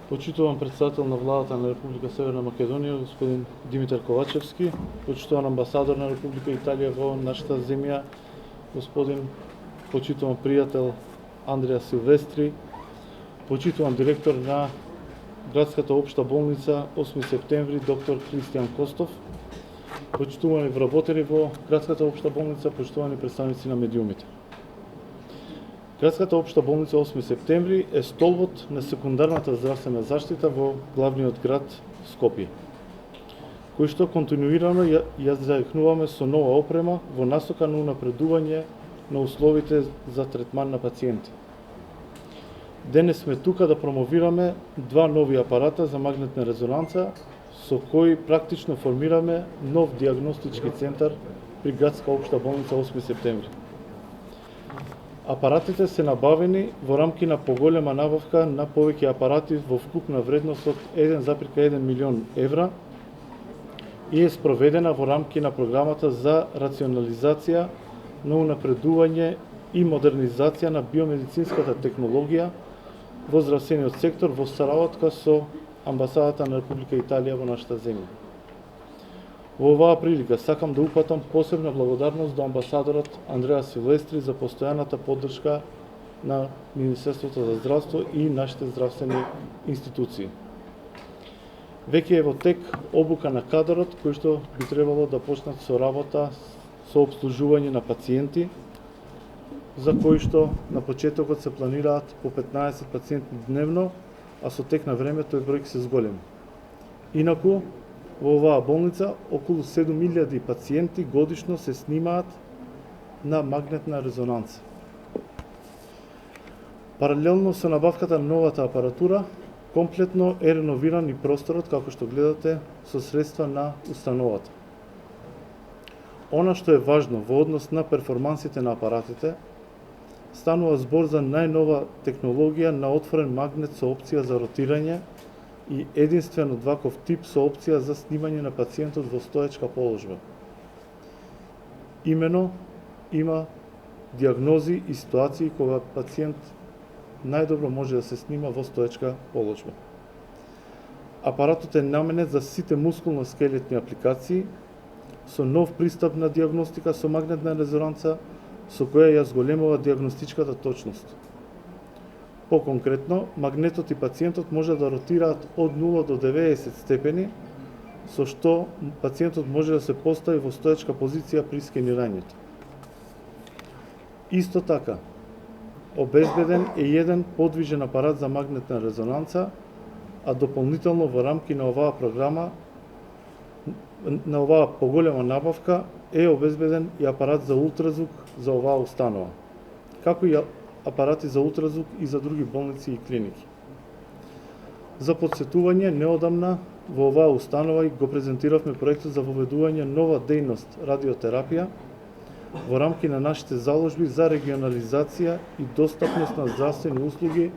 Почитуван председател на владата на Република Северна Македонија, господин Димитар Ковачевски, почитуван амбасадор на Република Италија во нашата земја, господин почитуван пријател Андреа Силвестри, почитуван директор на Градската општа болница 8 септември доктор Христијан Костов, почитувани вработени во Градската општа болница, почитувани представници на медиумите. Градската општа болница 8 септември е столбот на секундарната здравствена заштита во главниот град Скопје, кој што континуирано ја зајакнуваме со нова опрема во насока на унапредување на условите за третман на пациенти. Денес сме тука да промовираме два нови апарата за магнетна резонанца, со кои практично формираме нов диагностички центар при Градска општа болница 8 септември. Апаратите се набавени во рамки на поголема набавка на повеќе апарати во вкупна вредност од 1,1 милион евра и е спроведена во рамки на програмата за рационализација на унапредување и модернизација на биомедицинската технологија во здравствениот сектор во соработка со амбасадата на Република Италија во нашата земја. Во оваа прилика сакам да упатам посебна благодарност до амбасадорот Андреа Силвестри за постојаната поддршка на Министерството за здравство и нашите здравствени институции. Веќе е во тек обука на кадрот кој што би требало да почнат со работа со обслужување на пациенти, за кои што на почетокот се планираат по 15 пациенти дневно, а со тек на време тој број ќе се зголеми. Инаку, во оваа болница околу 7000 пациенти годишно се снимаат на магнетна резонанца. Паралелно со набавката на новата апаратура, комплетно е реновиран и просторот, како што гледате, со средства на установата. Она што е важно во однос на перформансите на апаратите, станува збор за најнова технологија на отворен магнет со опција за ротирање и единствен од ваков тип со опција за снимање на пациентот во стоечка положба. Имено има диагнози и ситуации кога пациент најдобро може да се снима во стоечка положба. Апаратот е наменет за сите мускулно-скелетни апликации со нов пристап на диагностика со магнетна резонанца со која ја зголемува диагностичката точност. По-конкретно, магнетот и пациентот може да ротираат од 0 до 90 степени, со што пациентот може да се постави во стоечка позиција при скенирањето. Исто така, обезбеден е еден подвижен апарат за магнетна резонанца, а дополнително во рамки на оваа програма, на оваа поголема набавка, е обезбеден и апарат за ултразвук за оваа установа, како и апарати за ултразвук и за други болници и клиники. За подсетување, неодамна во оваа установа го презентиравме проектот за воведување нова дејност радиотерапија во рамки на нашите заложби за регионализација и достапност на здравствени услуги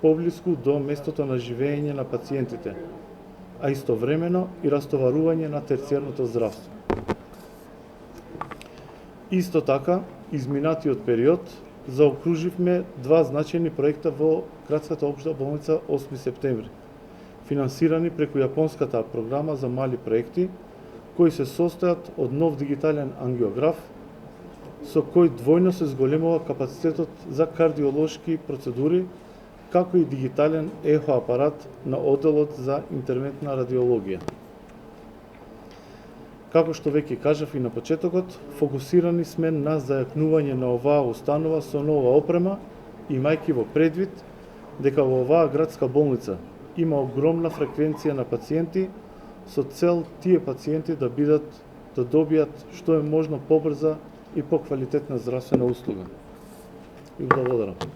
поблиску до местото на живење на пациентите, а истовремено и растоварување на терцијарното здравство. Исто така, изминатиот период заокруживме два значајни проекта во Градската општа болница 8 септември, финансирани преку јапонската програма за мали проекти, кои се состојат од нов дигитален ангиограф, со кој двојно се зголемува капацитетот за кардиолошки процедури, како и дигитален ехоапарат на одделот за интервентна радиологија. Како што веќе кажав и на почетокот, фокусирани сме на зајакнување на оваа установа со нова опрема, имајќи во предвид дека во оваа градска болница има огромна фреквенција на пациенти со цел тие пациенти да добијат што е можно побрза и поквалитетна здравствена услуга. И благодарам.